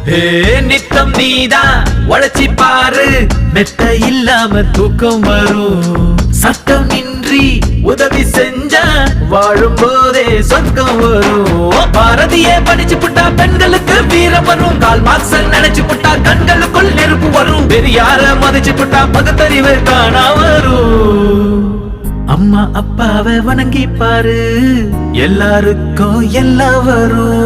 நித்தம் நீதான் உழைச்சி பாரு, மெத்த இல்லாம தூக்கம் வரும். சட்டம் இன்றி உதவி செஞ்சா வாழும் போதே சொர்க்கம் வரும். பாரதியே படிச்சு புட்டா பெண்களுக்கு வீரம் வரும். கால் மார்க்ஸ நினைச்சு புட்டா கண்களுக்குள் நெருப்பு வரும். பெரியார மதிச்சு புட்டா பகுத்தறிவு காணா வரும். அம்மா அப்பாவை வணங்கி பாரு, எல்லாருக்கும் எல்லாம் வரும்.